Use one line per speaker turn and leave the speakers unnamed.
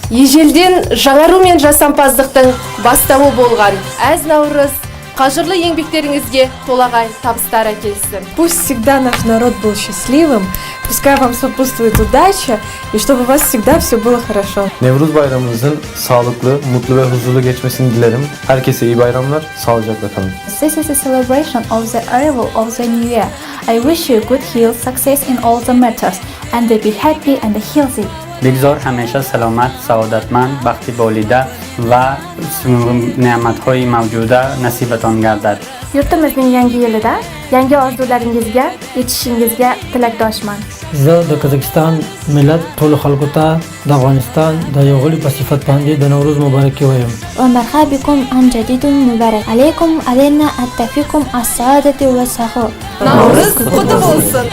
Ежелден жаңару мен жасампаздықтың бастауы болған әз Наурыз қажырлы еңбектеріңізге толағай табыстар әкелсін.
Пусть всегда наш народ был счастливым, пускай вам сопутствует удача, и чтобы у вас всегда все было хорошо.
Nevruz bayramınızın sağlıklı, mutlu ve huzurlu geçmesini dilerim. Herkese iyi bayramlar, sağlıcakla kalın.
This is a celebration of the arrival of the new year. I wish you good health, success in all the matters, and be happy and healthy.
بگذار همیشه سلامت، سعادتمند، بخت بالیده و ne'matهای موجوده نصیبتان گردد.
Yurtimizning yangi yilida yangi orzularingizga yetishingizga tilakdoshman.
زه د قزاقستان ملت ټول خلکو ته د افغانستان د یو غړي په صفت باندې د نوروز مبارکي وایم.
ومرحبا بكم عن جديد مبارك عليكم علينا التوفيق السعادة والسخاء.
Navruz kutlu olsun.